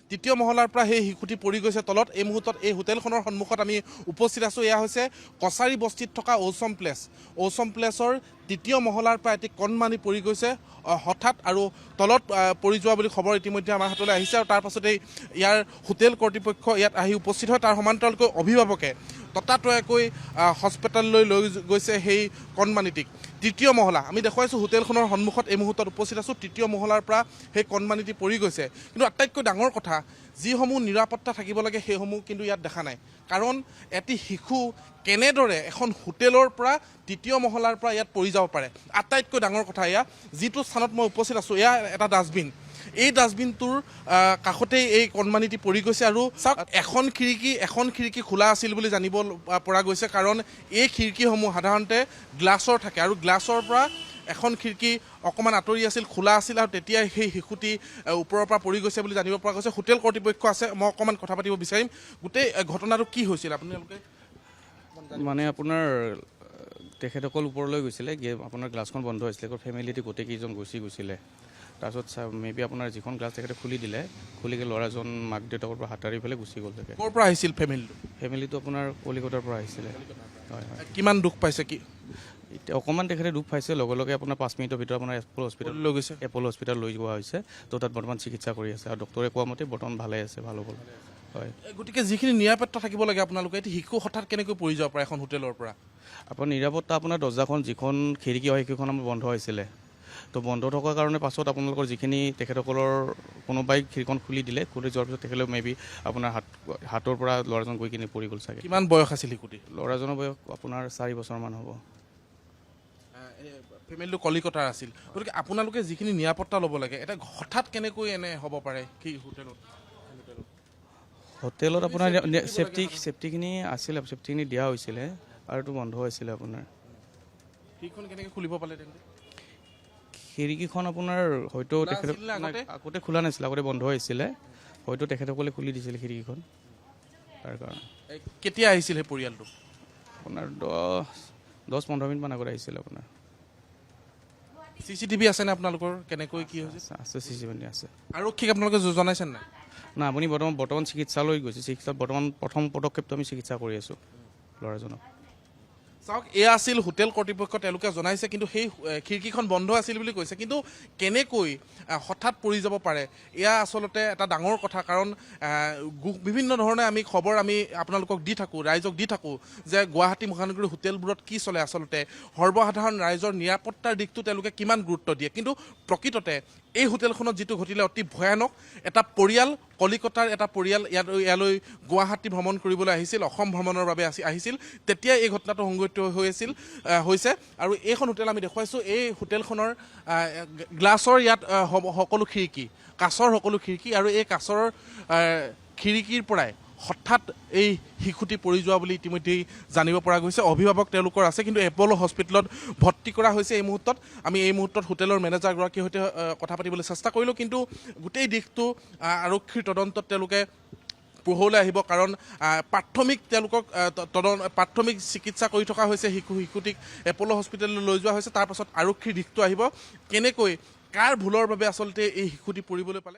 তৃতীয় মহলাৰ পৰা সেই শিশুটি পৰি গৈছে তলত। এই মুহূৰ্তত এই হোটেলখনৰ সন্মুখত আমি উপস্থিত আছোঁ। এয়া হৈছে কছাৰী বস্তিত থকা ঔচম প্লেছৰ তৃতীয় মহলাৰ পৰা এটি কণমানি পৰি গৈছে হঠাৎ আৰু তলত পৰি যোৱা বুলি খবৰ ইতিমধ্যে আমাৰ হাতলৈ আহিছে। আৰু তাৰ পাছতেই ইয়াৰ হোটেল কৰ্তৃপক্ষ ইয়াত আহি উপস্থিত হয়। তাৰ সমান্তৰালকৈ অভিভাৱকে ততাতৈয়াকৈ হস্পিটেললৈ লৈ গৈছে সেই কণমানিটিক। তৃতীয় মহলা আমি দেখুৱাইছোঁ হোটেলখনৰ সন্মুখত এই মুহূৰ্তত উপস্থিত আছোঁ। তৃতীয় মহলাৰ পৰা সেই কণমানিটি পৰি গৈছে। কিন্তু আটাইতকৈ ডাঙৰ কথা, যিসমূহ নিৰাপত্তা থাকিব লাগে সেইসমূহ কিন্তু ইয়াত দেখা নাই। কাৰণ এটি শিশু কেনেদৰে এখন হোটেলৰ পৰা তৃতীয় মহলাৰ পৰা ইয়াত পৰি যাব পাৰে। আটাইতকৈ ডাঙৰ কথা এয়া, যিটো স্থানত মই উপস্থিত আছোঁ এয়া এটা ডাষ্টবিন। এই ডাষ্টবিনটোৰ কাষতেই এই কণমানিটি পৰি গৈছে। আৰু চাওক, এখন খিৰিকী খোলা আছিল বুলি জানিব পৰা গৈছে। কাৰণ এই খিৰিকীসমূহ সাধাৰণতে গ্লাছৰ থাকে আৰু গ্লাছৰ পৰা এখন খিৰিকী অকণমান আঁতৰি আছিল, খোলা আছিল আৰু তেতিয়াই সেই শিশুটি ওপৰৰ পৰা পৰি গৈছে বুলি জানিব পৰা গৈছে। হোটেল কৰ্তৃপক্ষ আছে, মই অকণমান কথা পাতিব বিচাৰিম। গোটেই ঘটনাটো কি হৈছিল আপোনালোকে? মানে আপোনাৰ তেখেতসকল ওপৰলৈ গৈছিলে, আপোনাৰ গ্লাছখন বন্ধ হৈছিলে, ফেমিলিটো গোটেইকেইজন গৈছিলে। তাৰপিছত মেবি আপোনাৰ যিখন গ্লাছ তেখেতে খুলি দিলে, খুলি ল'ৰাজন মাক দেউতাকৰ পৰা হাতাৰি পেলাই গুচি গ'ল। থাকে ক'ৰ পৰা আহিছিল ফেমিলিটো আপোনাৰ কলিকতাৰ পৰা আহিছিলে। হয় হয়। কিমান দুখ পাইছে কি? এতিয়া অকণমান তেখেতে দুখ পাইছে। লগে লগে আপোনাৰ 5 মিনিটৰ ভিতৰত আপোনাৰ এপল' হস্পিটেল লৈ যোৱা হৈছে। ত' তাত বৰ্তমান চিকিৎসা কৰি আছে আৰু ডক্টৰে কোৱা মতে বৰ্তমান ভালে আছে, ভাল হ'ব। হয়। গতিকে যিখিনি নিৰাপত্তা থাকিব লাগে আপোনালোকে, এতিয়া শিশু হঠাৎ কেনেকৈ পৰি যাব পাৰে এখন হোটেলৰ পৰা? আপোনাৰ নিৰাপত্তা, আপোনাৰ দৰ্জাখন যিখন খিৰিকী হয় সেইখন আমাৰ বন্ধ হৈছিলে। তো বন্ধ থকাৰ কাৰণে পাছত আপোনালোকৰ যিখিনি তেখেতসকলৰ কোনোবাই খিৰিকীখন খুলি দিলে, খুলি যোৱাৰ পিছত তেখেতলোক মেবি আপোনাৰ হাতৰ পৰা ল'ৰাজন গৈ কিনে পৰি গ'ল চাগে। কিমান বয়স আছিল শিশুটি? ল'ৰাজনৰ বয়স আপোনাৰ 4 বছৰমান হ'ব। ফেমিলিটো কলিকতাৰ আছিল। গতিকে আপোনালোকে যিখিনি নিৰাপত্তা ল'ব লাগে, এটা হঠাৎ কেনেকৈ এনে হ'ব পাৰে কি হোটেলত আপোনাৰ ছেফটিখিনি আছিলে, ছেফটিখিনি দিয়া হৈছিলে আৰু এইটো বন্ধ হৈছিলে। আপোনাৰ খিৰিকীখন কেনেকৈ খুলিব পালে? তেন্তে খিৰিকীখন আপোনাৰ হয়তো তেখেতক আগতে খোলা নাছিলে, আগতে বন্ধ হৈছিলে, হয়তো তেখেতসকলে খুলি দিছিলে খিৰিকীখন। তাৰ কাৰণে কেতিয়া আহিছিল সেই পৰিয়ালটো? আপোনাৰ 10-15 মিনিটমান আগত আহিছিলে। আপোনাৰ CCTV আছেনে আপোনালোকৰ? কেনেকৈ কি হৈছে? আছে, CCTV আছে। আৰক্ষীক আপোনালোকে জনাইছে নাই? না, আপুনি বৰ্তমান চিকিৎসালয় গৈছে। বৰ্তমান প্ৰথম পদক্ষেপটো আমি চিকিৎসা কৰি আছোঁ ল'ৰাজনক। চাওক, এয়া আছিল হোটেল কৰ্তৃপক্ষ, তেওঁলোকে জনাইছে। কিন্তু সেই খিৰিকীখন বন্ধ আছিল বুলি কৈছে। কিন্তু কেনেকৈ হঠাৎ পৰি যাব পাৰে, এয়া আচলতে এটা ডাঙৰ কথা। কাৰণ বিভিন্ন ধৰণে আমি খবৰ আপোনালোকক দি থাকোঁ, ৰাইজক দি থাকোঁ যে গুৱাহাটী মহানগৰীৰ হোটেলবোৰত কি চলে, আচলতে সৰ্বসাধাৰণ ৰাইজৰ নিৰাপত্তাৰ দিশটো তেওঁলোকে কিমান গুৰুত্ব দিয়ে। কিন্তু প্ৰকৃততে এই হোটেলখনত যিটো ঘটিলে অতি ভয়ানক। এটা পৰিয়াল, কলিকতাৰ এটা পৰিয়াল ইয়ালৈ গুৱাহাটী ভ্ৰমণ কৰিবলৈ আহিছিল, অসম ভ্ৰমণৰ বাবে আহিছিল। তেতিয়া এই ঘটনাটো সংঘটিত হৈছে। আৰু এইখন হোটেল আমি দেখুৱাইছোঁ। এই হোটেলখনৰ গ্লাছৰ ইয়াত সকলো খিৰিকী, কাছৰ সকলো খিৰিকী, আৰু এই কাছৰ খিৰিকীৰ পৰাই হঠাৎ এই শিশুটি পৰি যোৱা বুলি ইতিমধ্যেই জানিব পৰা গৈছে। অভিভাৱক তেওঁলোকৰ আছে, কিন্তু এপল' হস্পিটেলত ভৰ্তি কৰা হৈছে। আমি এই মুহূৰ্তত হোটেলৰ মেনেজাৰগৰাকীৰ সৈতে কথা পাতিবলৈ চেষ্টা কৰিলোঁ। কিন্তু গোটেই দিশটো আৰক্ষীৰ তদন্তত তেওঁলোকে পোহৰলৈ আহিব। কাৰণ প্ৰাথমিক চিকিৎসা কৰি থকা হৈছে। শিশুটিক এপল' হস্পিটেললৈ লৈ যোৱা হৈছে। তাৰ পাছত আৰক্ষীৰ দিশটো আহিব, কেনেকৈ কাৰ ভুলৰ বাবে আচলতে এই শিশুটি পৰিবলৈ পালে।